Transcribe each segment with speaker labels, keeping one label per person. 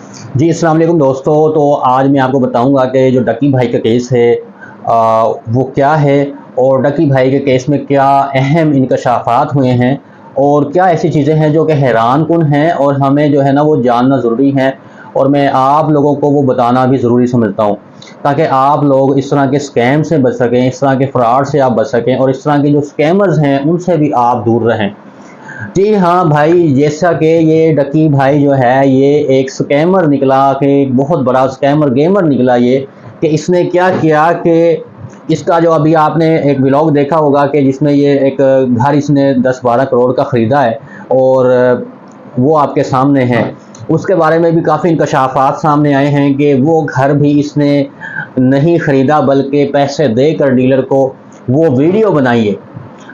Speaker 1: जी, अस्सलाम वालेकुम दोस्तों। तो आज मैं आपको बताऊंगा कि जो डकी भाई का केस है वो क्या है, और डकी भाई के केस में क्या अहम इंकशाफात हुए हैं, और क्या ऐसी चीज़ें हैं जो कि हैरान कुन हैं और हमें जो है ना वो जानना ज़रूरी है। और मैं आप लोगों को वो बताना भी ज़रूरी समझता हूँ, ताकि आप लोग इस तरह के स्कैम से बच सकें, इस तरह के फ्रॉड से आप बच सकें, और इस तरह के जो स्कैमर्स हैं उनसे भी आप दूर रहें। जी हाँ भाई, जैसा कि ये डकी भाई जो है ये एक स्कैमर निकला, कि बहुत बड़ा स्कैमर गेमर निकला ये, कि इसने क्या किया कि इसका जो अभी आपने एक व्लॉग देखा होगा कि जिसमें ये एक घर इसने 10-12 करोड़ का ख़रीदा है, और वो आपके सामने है। उसके बारे में भी काफ़ी इंकशाफात सामने आए हैं कि वो घर भी इसने नहीं ख़रीदा, बल्कि पैसे देकर डीलर को वो वीडियो बनाई है।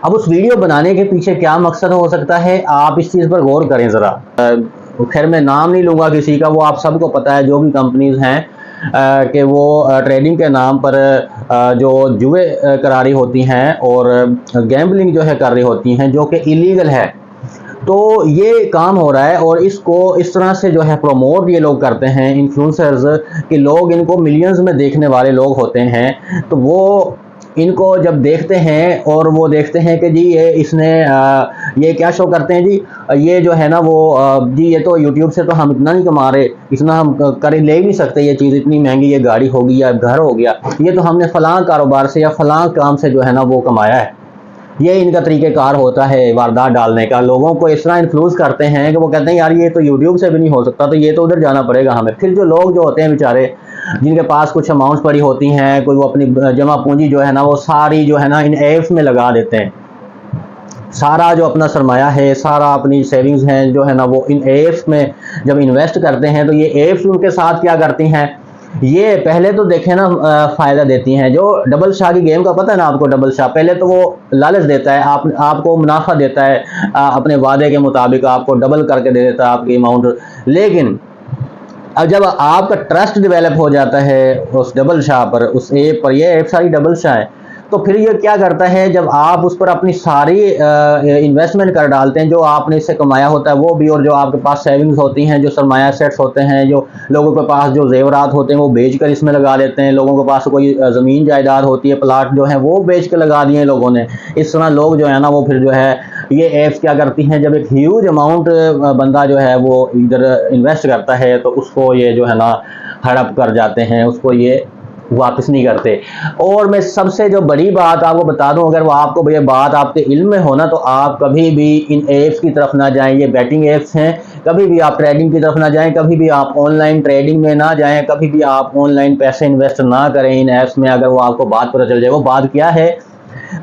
Speaker 1: अब उस वीडियो बनाने के पीछे क्या मकसद हो सकता है, आप इस चीज़ पर गौर करें ज़रा। खैर मैं नाम नहीं लूँगा किसी का, वो आप सबको पता है जो भी कंपनीज़ हैं कि वो ट्रेडिंग के नाम पर जो जुए करा रही होती हैं और गैम्बलिंग जो है कर रही होती हैं, जो कि इलीगल है। तो ये काम हो रहा है, और इसको इस तरह से जो है प्रमोट ये लोग करते हैं इन्फ्लुएंसर्स, कि लोग इनको मिलियंस में देखने वाले लोग होते हैं। तो वो इनको जब देखते हैं और वो देखते हैं कि जी ये इसने ये क्या शो करते हैं जी, ये जो है ना वो जी ये तो यूट्यूब से तो हम इतना नहीं कमा रहे, इतना हम कर ले ही नहीं सकते, ये चीज़ इतनी महंगी, ये गाड़ी होगी या घर हो गया, ये तो हमने फ़लाँ कारोबार से या फ़लाँ काम से जो है ना वो कमाया है। ये इनका तरीक़ेकार होता है वारदात डालने का। लोगों को इस तरह इन्फ्लुएंस करते हैं कि वो कहते हैं यार ये तो यूट्यूब से भी नहीं हो सकता, तो ये तो उधर जाना पड़ेगा हमें। फिर जो लोग जो होते हैं बेचारे, जिनके पास कुछ अमाउंट्स पड़ी होती हैं, कोई वो अपनी जमा पूंजी जो है ना वो सारी जो है ना इन ऐप्स में लगा देते हैं। सारा जो अपना सरमाया है, सारा अपनी सेविंग्स हैं जो है ना वो इन ऐप्स में जब इन्वेस्ट करते हैं, तो ये ऐप्स उनके साथ क्या करती हैं, ये पहले तो देखें ना फ़ायदा देती हैं। जो डबल शाह की गेम का पता है ना आपको, डबल शाह पहले तो वो लालच देता है, आपको मुनाफा देता है, अपने वादे के मुताबिक आपको डबल करके दे देता है आपकी अमाउंट। लेकिन अब जब आपका ट्रस्ट डेवलप हो जाता है उस डबल शाह पर, उस ऐप पर, ये ऐप सारी डबल शाह है, तो फिर ये क्या करता है, जब आप उस पर अपनी सारी इन्वेस्टमेंट कर डालते हैं, जो आपने इससे कमाया होता है वो भी, और जो आपके पास सेविंग्स होती हैं, जो सरमाया सेट्स होते हैं, जो लोगों के पास जो जेवरात होते हैं वो बेच कर इसमें लगा देते हैं, लोगों के पास कोई ज़मीन जायदाद होती है, प्लाट जो है वो बेच के लगा दिए लोगों ने। इस तरह लोग जो है ना वो फिर जो है ये ऐप्स क्या करती हैं, जब एक ह्यूज अमाउंट बंदा जो है वो इधर इन्वेस्ट करता है, तो उसको ये जो है ना हड़प कर जाते हैं, उसको ये वापस नहीं करते। और मैं सबसे जो बड़ी बात आपको बता दूं, अगर वो आपको ये बात आपके इल्म में हो ना, तो आप कभी भी इन ऐप्स की तरफ ना जाएं। ये बैटिंग ऐप्स हैं, कभी भी आप ट्रेडिंग की तरफ ना जाएं, कभी भी आप ऑनलाइन ट्रेडिंग में ना जाएं, कभी भी आप ऑनलाइन पैसे इन्वेस्ट ना करें इन ऐप्स में। अगर वो आपको बात पता चल जाए, वो बात क्या है,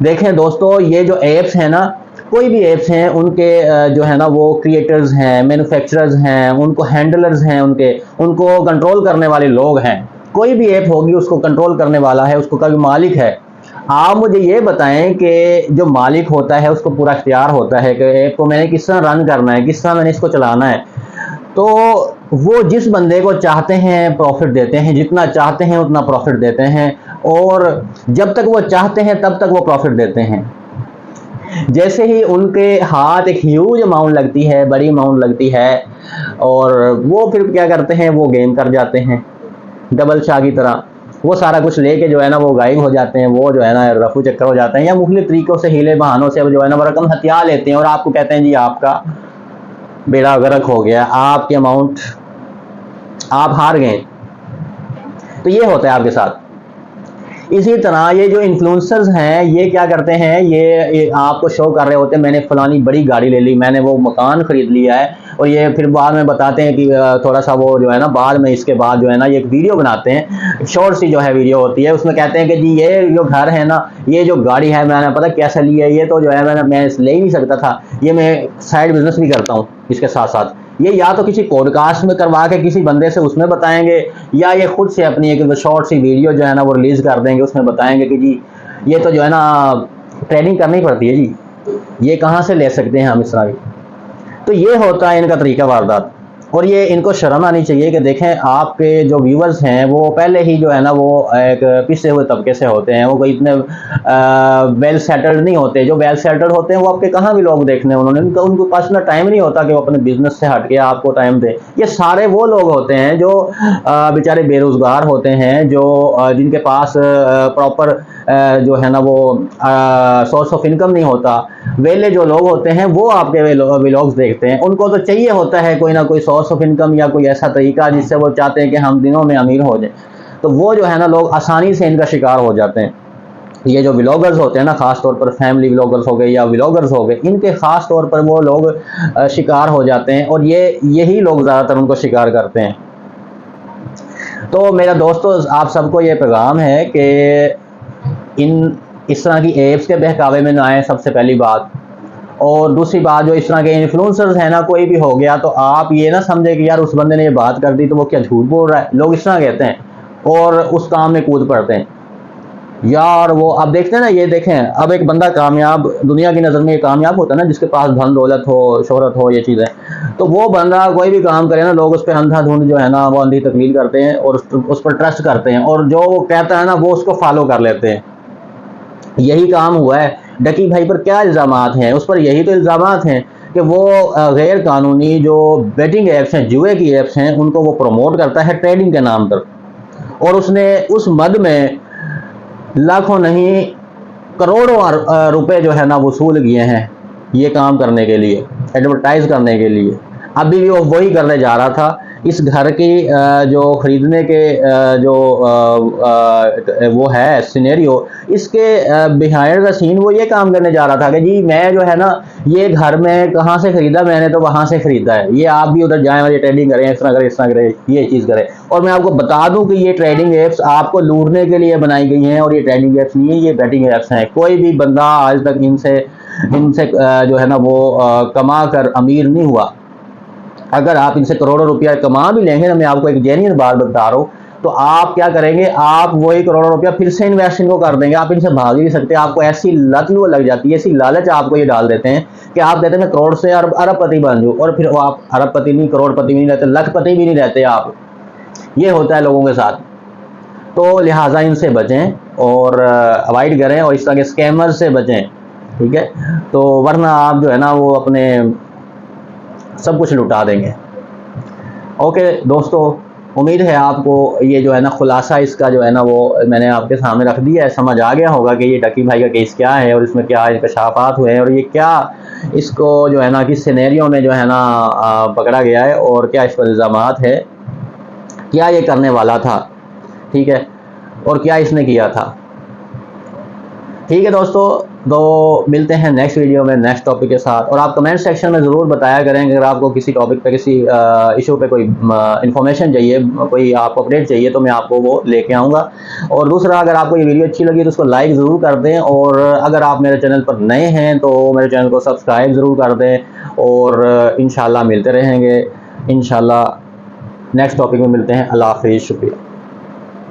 Speaker 1: देखें दोस्तों, ये जो ऐप्स हैं ना, कोई भी ऐप्स हैं, उनके जो है ना वो क्रिएटर्स हैं, मैन्युफैक्चरर्स हैं, उनको हैंडलर्स हैं, उनको कंट्रोल करने वाले लोग हैं। कोई भी ऐप होगी उसको कंट्रोल करने वाला है, उसको कभी मालिक है। आप मुझे ये बताएं कि जो मालिक होता है उसको पूरा इख्तियार होता है कि ऐप को मैंने किस तरह रन करना है, किस तरह मैंने इसको चलाना है। तो वो जिस बंदे को चाहते हैं प्रॉफिट देते हैं, जितना चाहते हैं उतना प्रॉफिट देते हैं, और जब तक वो चाहते हैं तब तक वो प्रॉफिट देते हैं। जैसे ही उनके हाथ एक ह्यूज अमाउंट लगती है, बड़ी अमाउंट लगती है, और वो फिर क्या करते हैं, वो गेम कर जाते हैं डबल शाह की तरह। वो सारा कुछ लेके जो है ना वो गायब हो जाते हैं, वो जो है ना रफू चक्कर हो जाते हैं, या मुख्तलिफ तरीकों से, हीले बहानों से जो है ना वो रकम हथिया लेते हैं, और आपको कहते हैं जी आपका बेड़ा गर्क हो गया, आपकी अमाउंट आप हार गए। तो ये होता है आपके साथ। इसी तरह ये जो इन्फ्लुएंसर्स हैं ये क्या करते हैं, ये आपको शो कर रहे होते हैं मैंने फलानी बड़ी गाड़ी ले ली, मैंने वो मकान खरीद लिया है, और ये फिर बाद में बताते हैं कि थोड़ा सा वो जो है ना बाद में, इसके बाद जो है ना ये एक वीडियो बनाते हैं, शॉर्ट सी जो है वीडियो होती है, उसमें कहते हैं कि जी ये जो घर है ना, ये जो गाड़ी है मैंने पता कैसे ली है, ये तो जो है मैं ले ही नहीं सकता था, ये मैं साइड बिजनेस भी करता हूँ इसके साथ साथ। ये या तो किसी पॉडकास्ट में करवा के किसी बंदे से उसमें बताएंगे, या ये खुद से अपनी एक शॉर्ट सी वीडियो जो है ना वो रिलीज़ कर देंगे, उसमें बताएंगे कि जी ये तो जो है ना ट्रेडिंग करनी पड़ती है जी, ये कहाँ से ले सकते हैं हम इस तरह की। तो ये होता है इनका तरीका वारदात। और ये इनको शर्म आनी चाहिए कि देखें आपके जो व्यूवर्स हैं वो पहले ही जो है ना वो एक पिछड़े हुए तबके से होते हैं, वो कोई इतने वेल सेटल्ड नहीं होते। जो वेल सेटल्ड होते हैं वो आपके कहाँ भी लोग देखने, उन्होंने उनको पास इतना टाइम नहीं होता कि वो अपने बिजनेस से हट के आपको टाइम दे। ये सारे वो लोग होते हैं जो बेचारे बेरोजगार होते हैं, जो जिनके पास प्रॉपर जो है ना वो सोर्स ऑफ इनकम नहीं होता। वेले जो लोग होते हैं वो आपके व्लॉग्स देखते हैं, उनको तो चाहिए होता है कोई ना कोई सोर्स ऑफ इनकम या कोई ऐसा तरीका जिससे वो चाहते हैं कि हम दिनों में अमीर हो जाए। तो वो जो है ना लोग आसानी से इनका शिकार हो जाते हैं। ये जो व्लॉगर्स होते हैं ना, खास तौर पर फैमिली व्लॉगर्स हो गए या व्लॉगर्स हो गए, इनके खास तौर पर वो लोग शिकार हो जाते हैं, और यही लोग ज़्यादातर उनको शिकार करते हैं। तो मेरा दोस्तों आप सबको ये पैगाम है कि इस तरह की एप्स के बहकावे में ना आए, सबसे पहली बात। और दूसरी बात, जो इस तरह के इन्फ्लुएंसर्स हैं ना, कोई भी हो गया तो आप ये ना समझे कि यार उस बंदे ने ये बात कर दी तो वो क्या झूठ बोल रहा है। लोग इस तरह कहते हैं और उस काम में कूद पड़ते हैं यार। वो आप देखते हैं ना, ये देखें, अब एक बंदा कामयाब, दुनिया की नज़र में ये कामयाब होता है ना जिसके पास धन दौलत हो, शोहरत हो, ये चीज़ें, तो वो बंदा कोई भी काम करे ना, लोग उस पर अंधाधुंध जो है ना वो अंधी तकलील करते हैं और उस पर ट्रस्ट करते हैं, और जो वो कहता है ना वो उसको फॉलो कर लेते हैं। यही काम हुआ है डकी भाई पर। क्या इल्ज़ामात हैं उस पर? यही तो इल्ज़ामात हैं कि वो गैर कानूनी जो बेटिंग ऐप्स हैं, जुए की ऐप्स हैं, उनको वो प्रमोट करता है ट्रेडिंग के नाम पर, और उसने उस मद में लाखों नहीं करोड़ों रुपए जो है ना वसूल किए हैं ये काम करने के लिए, एडवर्टाइज करने के लिए। अभी भी वो वही करने जा रहा था। इस घर की जो खरीदने के जो वो है सिनेरियो, इसके बिहाइंड द सीन वो ये काम करने जा रहा था कि जी मैं जो है ना ये घर में कहाँ से खरीदा, मैंने तो वहाँ से खरीदा है, ये आप भी उधर जाएं और ये ट्रेडिंग करें, इस तरह करें, इस तरह करें, ये चीज़ करें। और मैं आपको बता दूं कि ये ट्रेडिंग एप्स आपको लूटने के लिए बनाई गई हैं, और ये ट्रेडिंग एप्स नहीं है, ये बेटिंग एप्स हैं। कोई भी बंदा आज तक इनसे जो है ना वो कमा कर अमीर नहीं हुआ। अगर आप इनसे करोड़ों रुपया कमा भी लेंगे ना, मैं आपको एक जेन्युइन बात बता रहा हूँ, तो आप क्या करेंगे, आप वही करोड़ों रुपया फिर से इन्वेस्ट इनको कर देंगे। आप इनसे भाग ही नहीं सकते। आपको ऐसी लत वो लग जाती है, ऐसी लालच आपको ये डाल देते हैं कि आप कहते हैं मैं करोड़ से अरबपति बन जाऊँ, और फिर वो आप अरबपति नहीं, करोड़पति भी नहीं रहते, लखपति भी नहीं रहते आप। ये होता है लोगों के साथ। तो लिहाजा इनसे बचें और अवॉइड करें, और इस तरह के स्कैमर से बचें, ठीक है। तो वरना आप जो है ना वो अपने सब कुछ लुटा देंगे। ओके दोस्तों, उम्मीद है आपको ये जो है ना खुलासा इसका जो है ना वो मैंने आपके सामने रख दिया है। समझ आ गया होगा कि ये डकी भाई का केस क्या है और इसमें क्या इंकशाफात हुए हैं, और ये क्या इसको जो है ना किस सिनेरियो में जो है ना पकड़ा गया है, और क्या इस पर इल्ज़ामात है, क्या ये करने वाला था, ठीक है, और क्या इसने किया था। ठीक है दोस्तों, तो मिलते हैं नेक्स्ट वीडियो में नेक्स्ट टॉपिक के साथ। और आप कमेंट सेक्शन में ज़रूर बताया करें अगर आपको किसी टॉपिक पे, किसी इशू पे कोई इन्फॉर्मेशन चाहिए, कोई आपको अपडेट चाहिए, तो मैं आपको वो लेके आऊँगा। और दूसरा, अगर आपको ये वीडियो अच्छी लगी तो उसको लाइक ज़रूर कर दें, और अगर आप मेरे चैनल पर नए हैं तो मेरे चैनल को सब्सक्राइब ज़रूर कर दें, और इंशाल्लाह मिलते रहेंगे। इंशाल्लाह नेक्स्ट टॉपिक में मिलते हैं। अल्लाह हाफ़िज़, शुक्रिया।